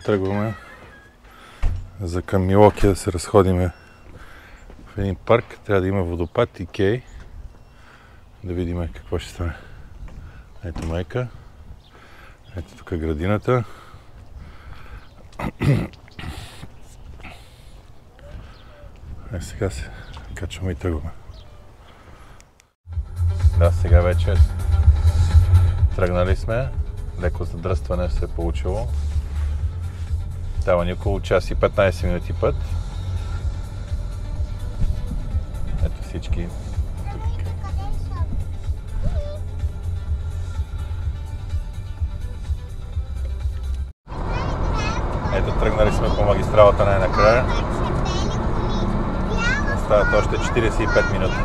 тръгваме за към Милуоки да се разходиме в един парк. Трябва да има водопад и кей. Да видим какво ще стане. Ето майка. Ето тук е градината. Сега се качваме и тръгваме. Да, сега вече тръгнали сме. Леко задръстване се е получило. Дава ни около час и 15 минути път. Ето всички. Ето тръгнали сме по магистралата най-накрая. Остават още 45 минути.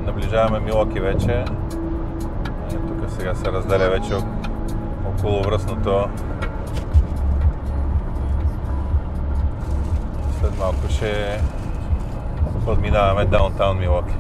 Наближаваме Милуоки вече. Тук сега се разделя вече около връстното. След малко ще подминаваме даунтаун Милуоки.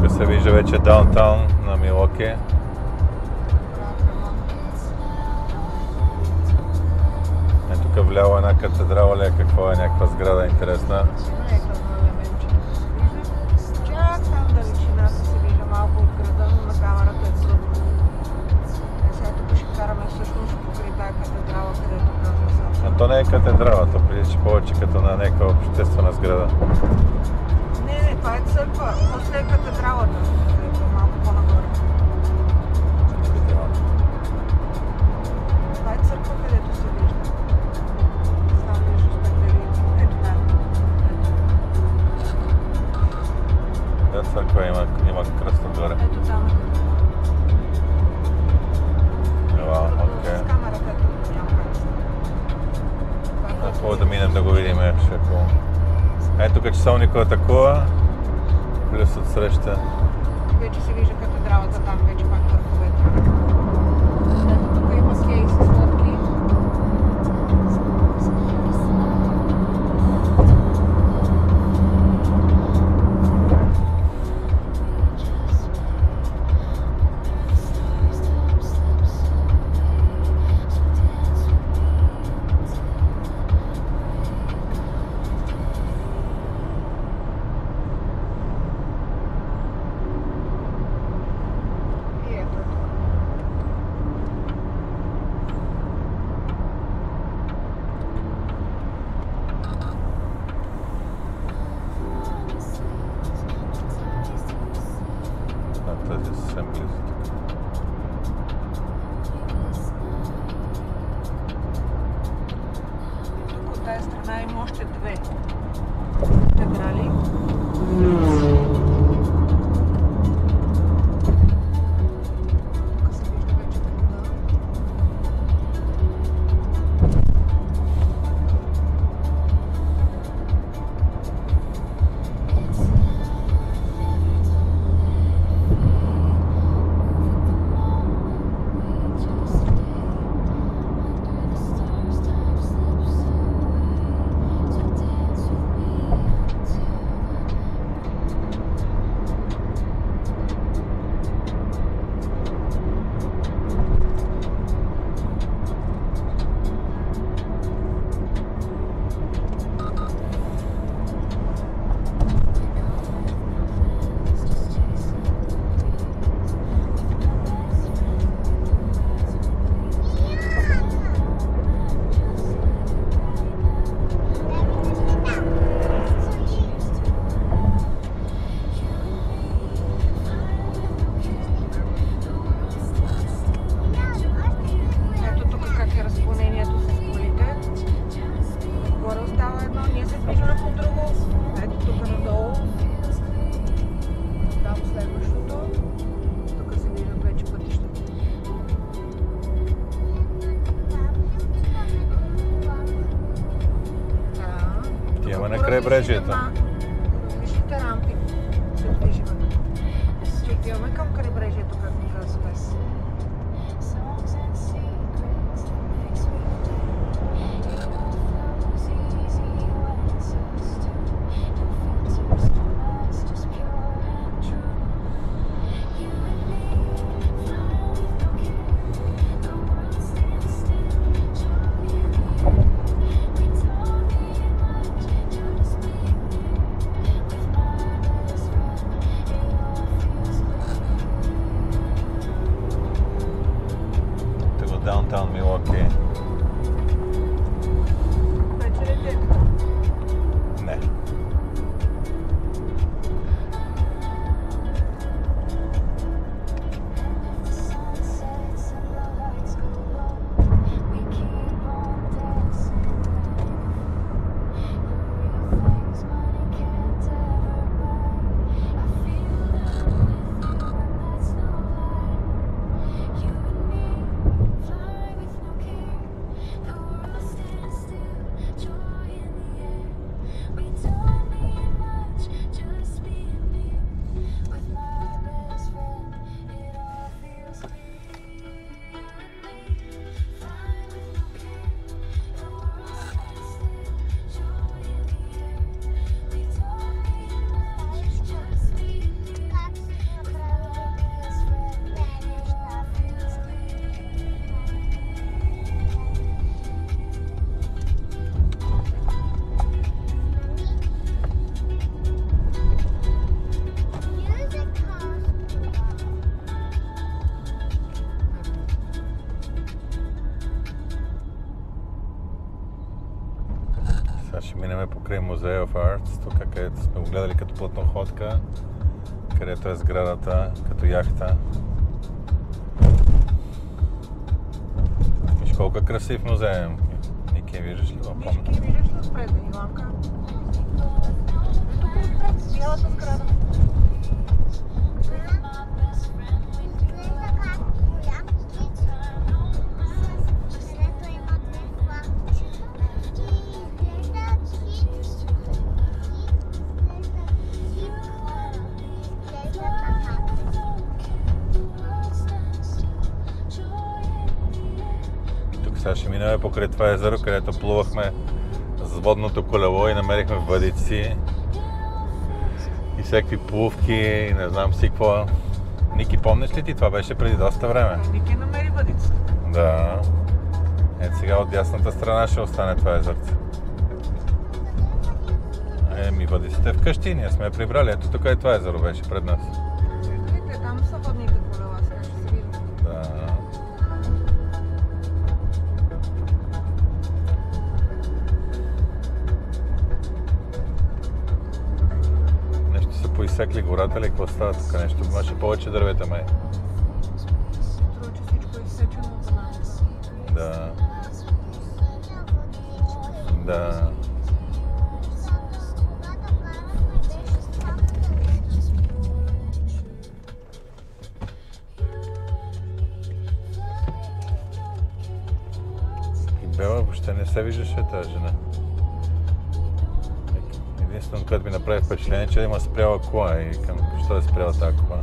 Се вижда вече даунтаун на Милуоки. Тук вляво една катедрала, какво е някаква сграда интересна. Чак там далечината се вижда малко от града, но на камерата е трудно. Сега тук ще караме всъщност покрай тази катедрала, където казва са. Но то не е катедрала, то прилича повече като на някаква обществена сграда. Не, това е църква. После е катедралата. Малко по-нагоре. Това е църква, където се вижда. Само вижда спенделите. Ето там. Да, църква има кръст отгоре. Ето там. Вау, окей. С камерата ето няма как. Хубаво да минем да го видим. Ето тук часовникът атакува. Плюс от среща. Вече се вижда катедралата там, вече пак върховете. Ето тук има кей с лодки. крайбрежието. Различните рампи се движиме. Ще отиваме към крайбрежието, както казваме. Даунтаун Милуоки. Вече ли ти е така? Не. Сега ще минем покрай Музея of Arts, тук където сме го гледали като платноходка, където е сградата, като яхта. Виж колко е красив музей. Ники, виждаш ли го? Мишки, виждаш ли отпред, Иванка? Ето го отпред, бялата сграда. Сега ще минем покрай това езеро, където плувахме с водното колело и намерихме въдици и всякакви плувки и не знам си какво. Ники, помниш ли ти? Това беше преди доста време. Ники намери въдица. Да. Ето сега от дясната страна ще остане това езерце. Еми, въдиците вкъщи, ние сме я прибрали. Ето тук и това езеро беше пред нас. Те там са водните колела, сега ще се видим. Да. Нещо са поизсекли гората ли? Какво става тук? Нещо имаше повече дървета, май. Струва, че всичко е изсечено от нас. Да. Да. И Бела въобще не се виждаше тази жена. Единствено, което ми направи впечатление, че има спряла кола и към защо е спряла тази кола.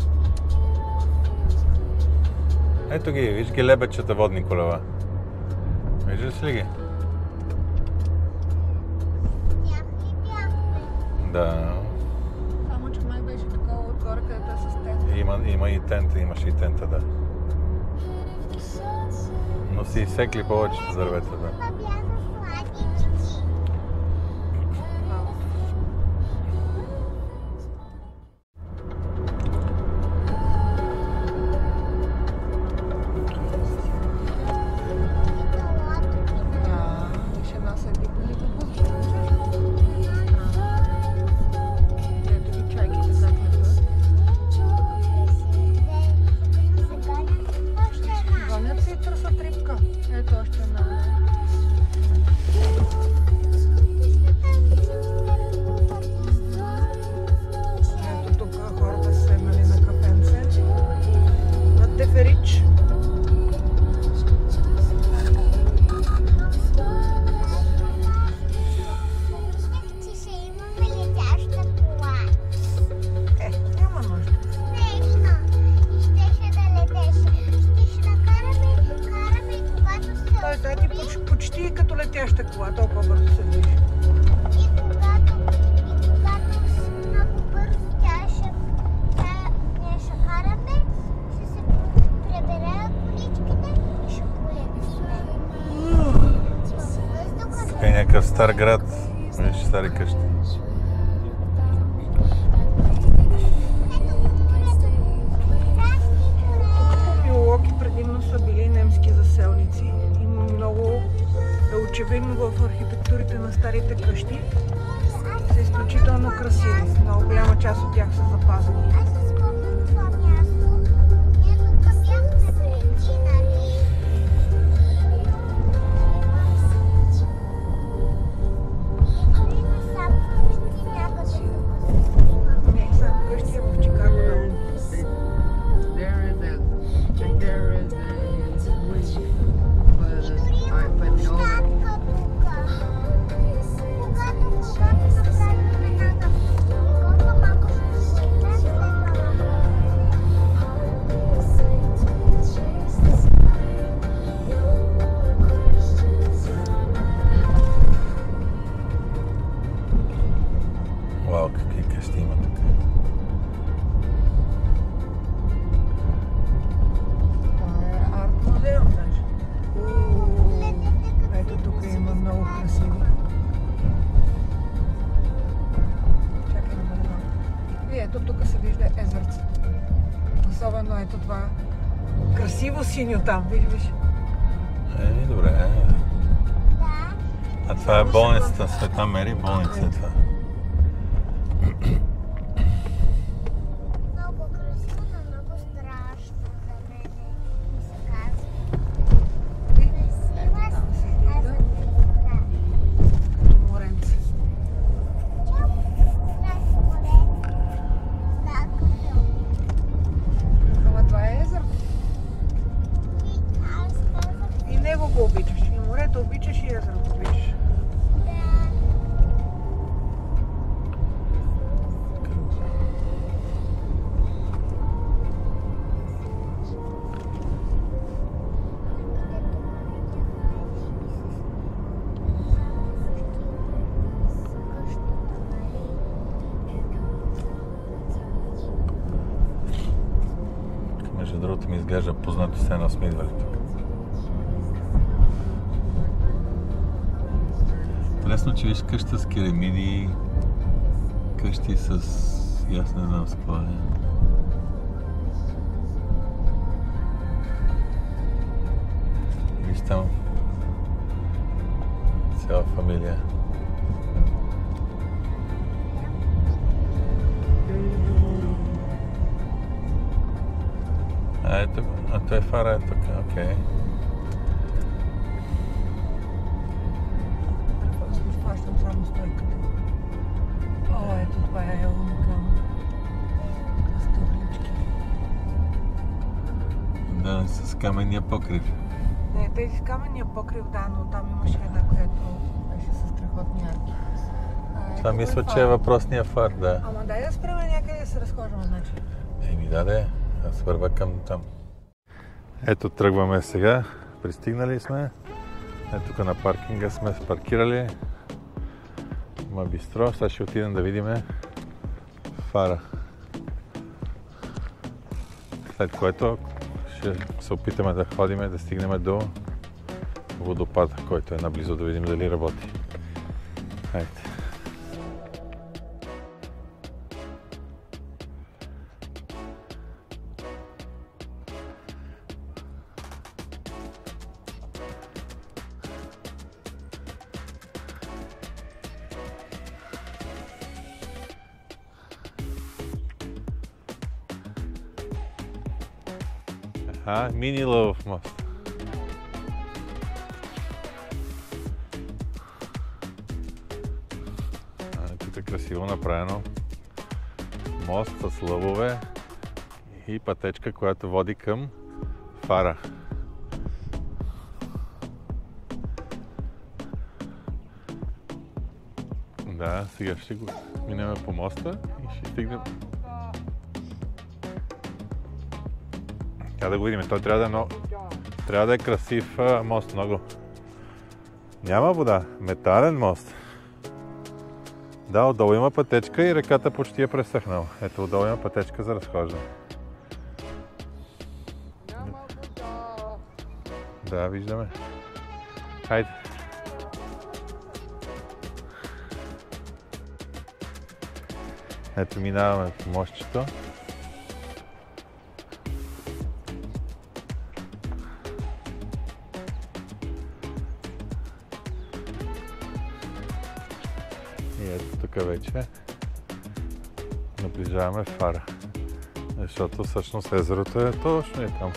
Ето ги, виж ги лебедчета водни колела. Виждаш ли ги? Да. Само, че май беше такова отгоре, където е с тента. Има и тента, имаше и тента, да. Но си изсекли повечето дървета, да. стар град. Виж стари къщи. Милуоки предимно са били немски заселници. Има много, очевидно в архитектурите на старите къщи са изключително красиви. Много голяма част от тях са запазени. Вау, какви къщи има тук. Това е арт музеум, даже. Ето тук има много красиви. Чакай да бъде малко. И ето тук се вижда езерце. Особено ето това красиво синьо там, виж. Добре. А това е болницата, Света Мери, болница е това. Много красиво, но много страшно за мен се казва. Като моренце. Ама това е езеро. И него го обичаш. И морето обичаш, и езерото обичаш. Между другото ми изглежда познато, все едно сме идвали тук. Лесно, че виж къща с керамиди, къщи с... аз не знам с какво е. Виж там цяла фамилия. Ето, а той фара е тук, окей. Хващам само стойката. О, ето това е уникално. Стъклички. Да, с каменния покрив. Не, тези с каменния покрив, да, но там имаше една, която беше с страхотни арки. Това мисля, че е въпросния фар, да. Ама дай да спреме някъде да се разхождаме, значи. Еми даде, аз върва към там. Ето тръгваме сега, пристигнали сме. Ето тук на паркинга сме паркирали. Има бистро, сега ще отидем да видим фара. След което ще се опитаме да ходим, да стигнем до водопада, който е наблизо, да видим дали работи. Хайде. Мини Лъвов мост. Тук е красиво направено. Мост с лъвове и пътечка, която води към фара. Да, сега ще го минем по моста и ще стигнем. Трябва да го видим. Той трябва да е красив мост много. Няма вода. Метален мост. Да, отдолу има пътечка и реката почти е пресъхнала. Ето, отдолу има пътечка за разхождане. Да, виждаме. Хайде. Ето минаваме по мостчето. И ето тук вече наближаваме Фара. Защото всъщност езерото е точно и там.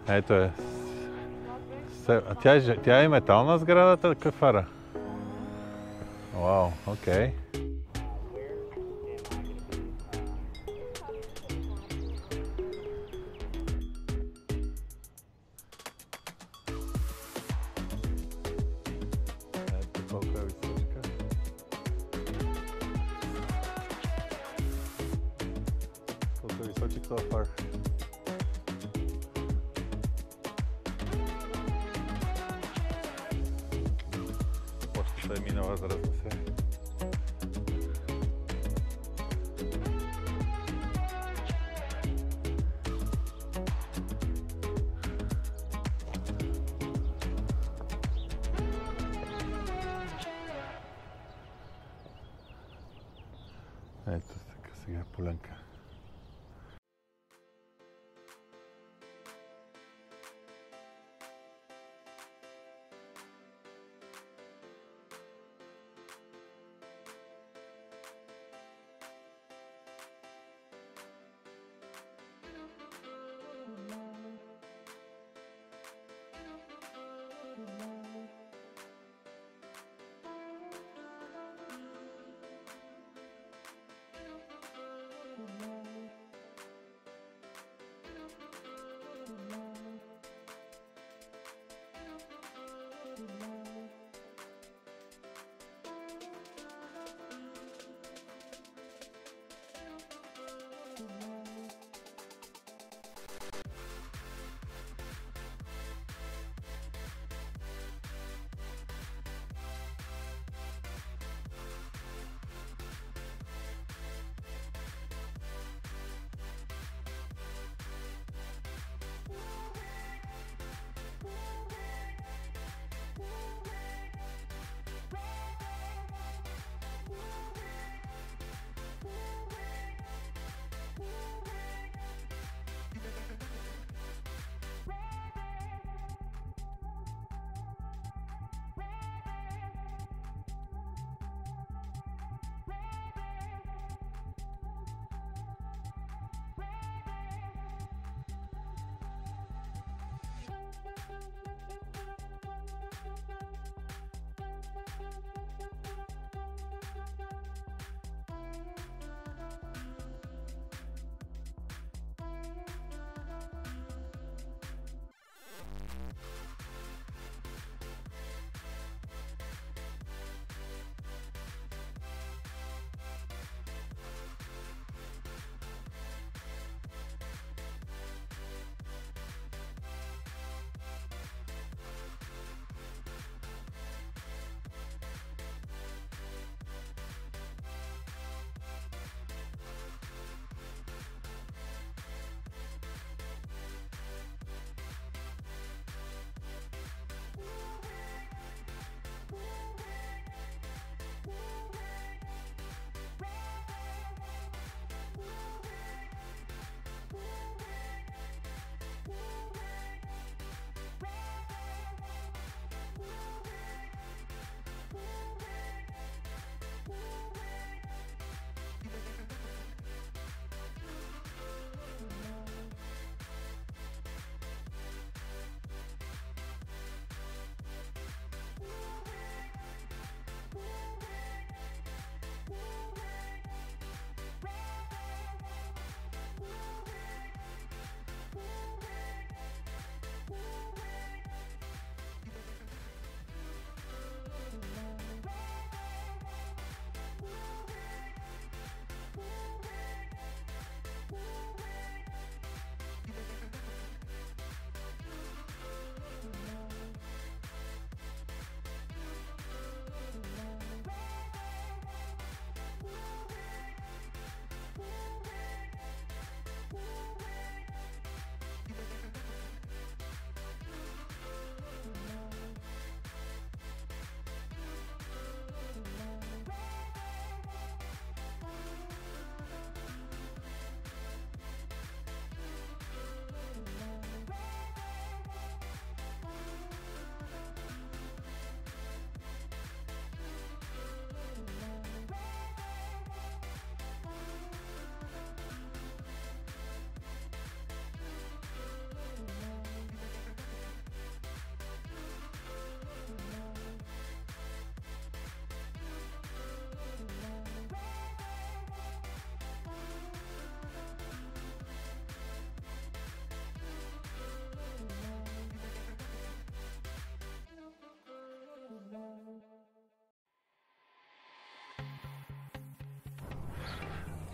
Ето е. А тя е метална сградата, Фара? Вау, окей. Ето колко е височка. Колко е височик това Фар. Почта е минала, за да се. Ето така сега полянка.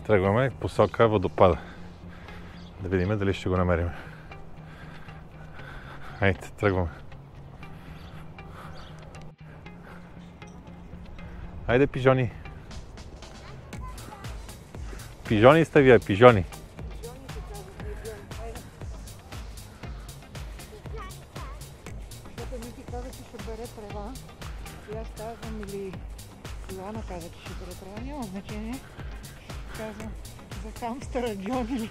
Тръгваме посока водопада. Да видим дали ще го намерим. Хайде, тръгваме. Хайде, пижони. Пижони сте вие, пижони. Защото Мики каза, че ще бере трева. И аз казвам, или Йоана каза, че ще бере трева. Няма значение. Казвам, за хамстера Джони.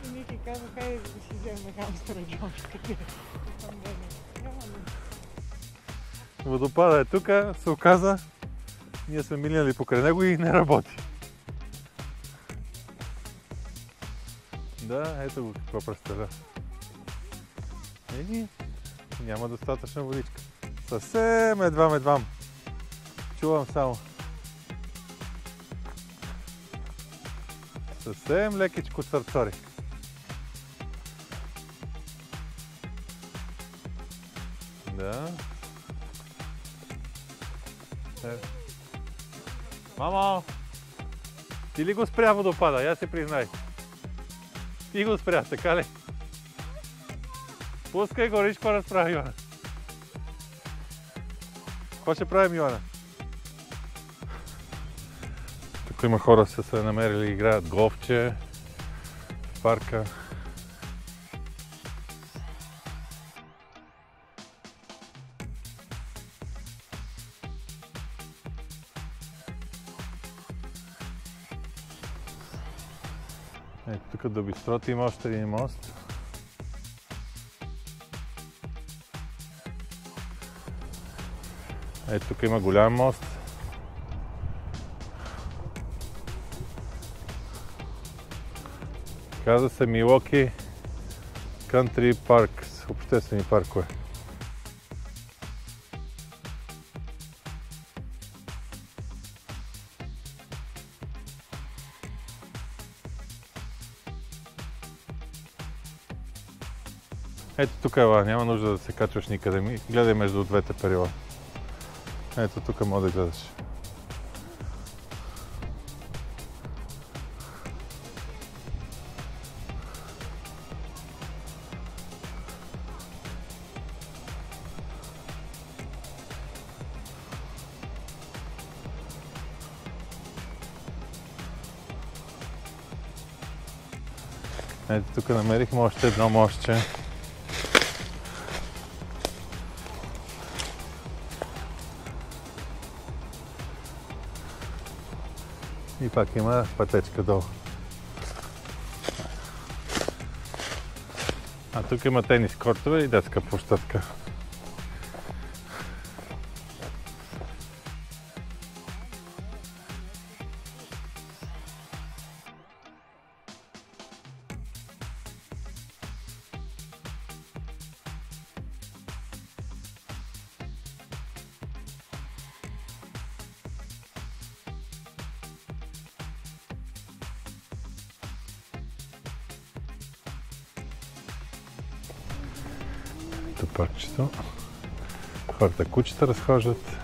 И Мики каза, хайде да си вземе хамстера Джони. Водопада е тук, се оказа. Ние сме минали покрай него и не работи. Да, ето го какво представлява. Няма достатъчна водичка. Съвсем едвам. Чувам само. Съвсем лекичко църцори. Да. Мамо! Ти ли го спря водопада? Я се признай. Ти го спря, така ли? Пускай го, виж какво разправи Йоана. Какво ще правим, Йоана? Тук има хора, са се намерили и играят голфче в парка. Ето тук до бистрото има още един мост. Ето тук има голям мост. Казва се Milwaukee Country Parks, обществени паркове. Ето тук е, няма нужда да се качваш никъде. Гледай между двете перила. Ето тук може да гледаш. Ето тук намерихме още едно мостче. И пак има пътечка долу. А тук има тенис кортове и детска площадка. Паркчето. Хората кучета разхождат.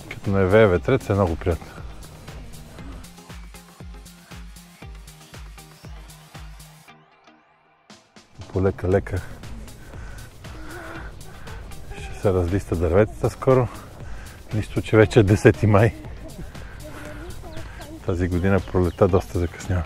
Като не вее ветрец е много приятно. Полека-лека ще се разлиста дърветата скоро. Нищо, че вече е 10 май. Тази година пролета доста закъснява.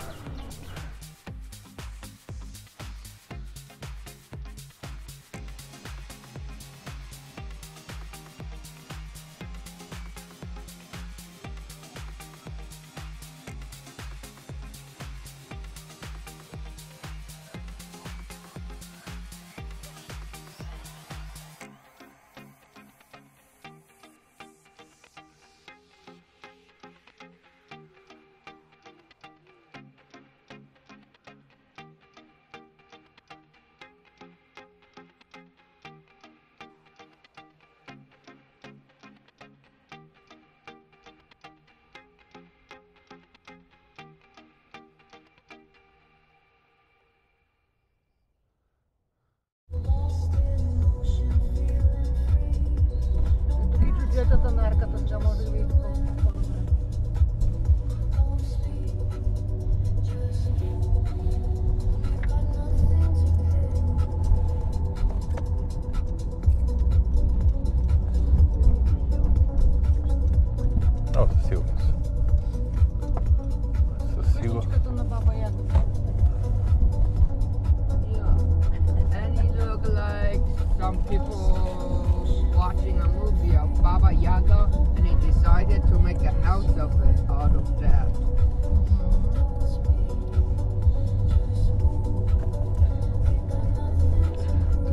house of it, out of that.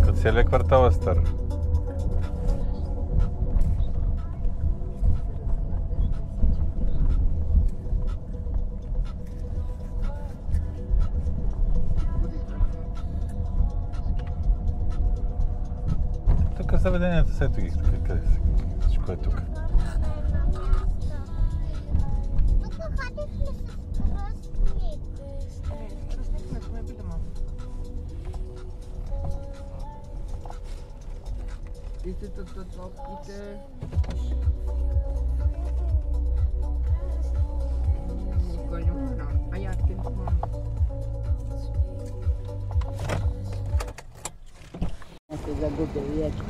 Тук целият квартал е стар. Тук заведенията са ето ги, тук къде са. Всичко е тук. Тук ходихме с кръстник. Кръстник не сме били, мама. Вижте тук топките. Никой не мора. А я ти не мора. Се загубя вече.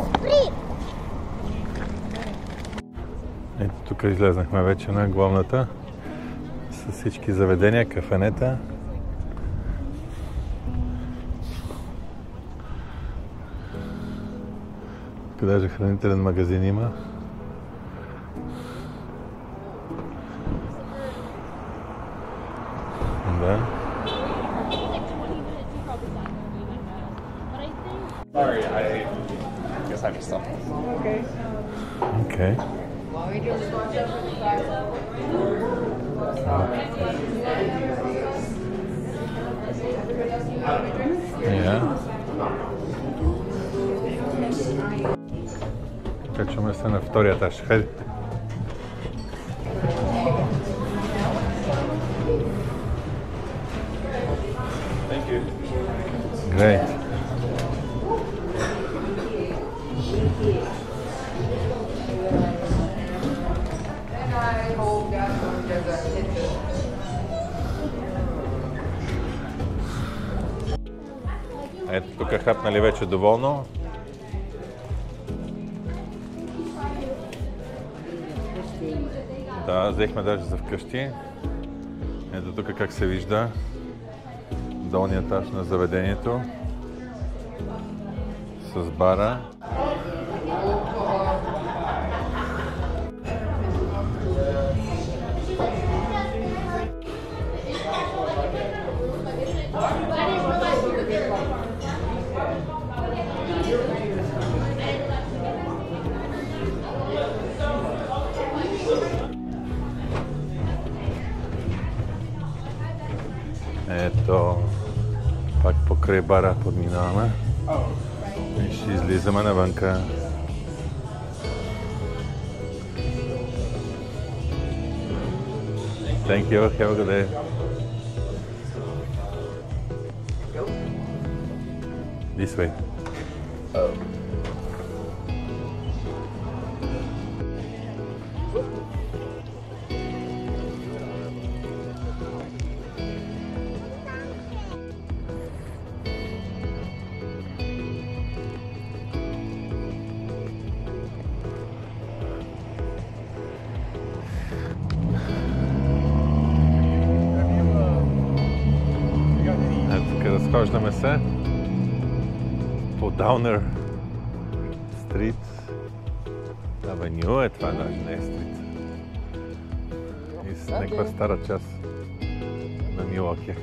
Спри! Ето тук излезнахме вече на главната с всички заведения, кафенета. Тук даже хранителен магазин има. Да. Sorry, I guess I missed something. Окей. Окей. Я. Качваме се на втория етаж. Хайде. Thank you. Great. Ето тук хапнали вече доволно. Да, взехме даже за вкъщи. Ето тук как се вижда долния етаж на заведението с бара. Ето, пак покрай бара подминаваме и ще излизаме навънка. Thank you, have a good day. This way. Разхождаме се по Даунер Стрит. Авеню е това, даже не е стрит. И с някаква стара част на Милуоки.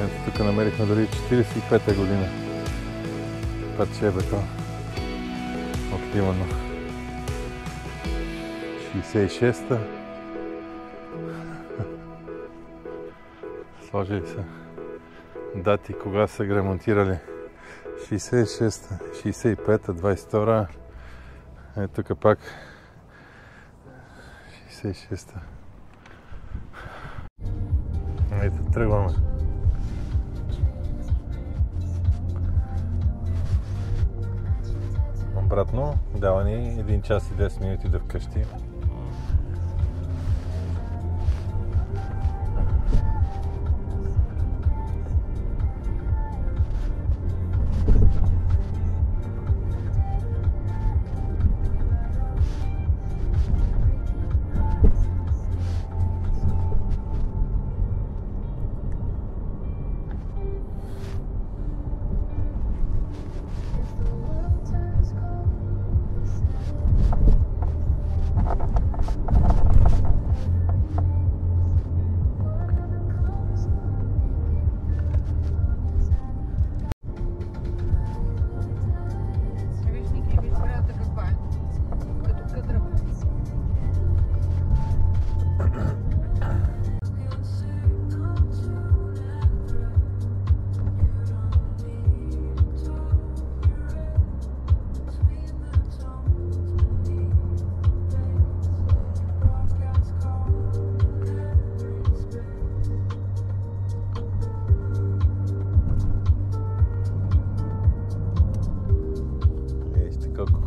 Ето тук намерихме дори 45-та година. Парче бетон. Активно. 66-та. Сложили са дати кога са ремонтирали 66-та, 65-та, 22-та. Ето тук пак 66-та. Ето тръгваме. Обратно дава ни 1 час и 10 минути да вкъщи.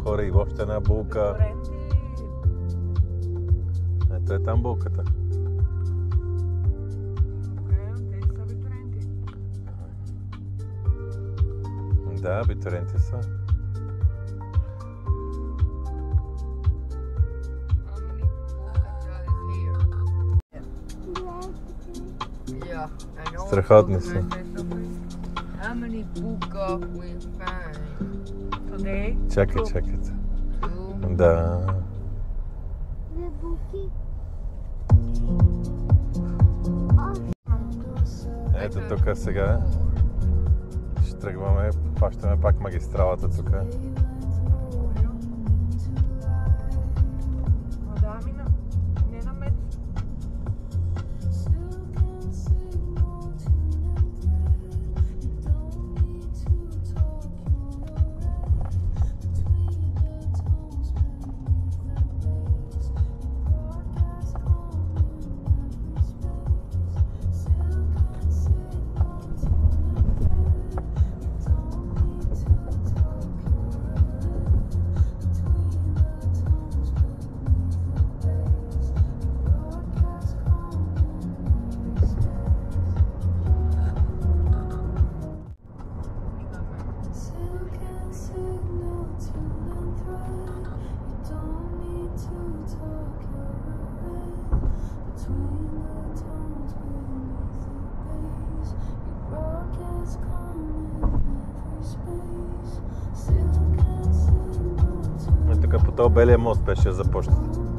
Хора и въобще една булка. Ето е там булката. Да, абитуренти са. Страхотни са. How many buka we find? Today? Чакайте. Да. Ето тук сега ще тръгваме, хващаме пак магистралата тук. Тук по този белия мост беше за почтата.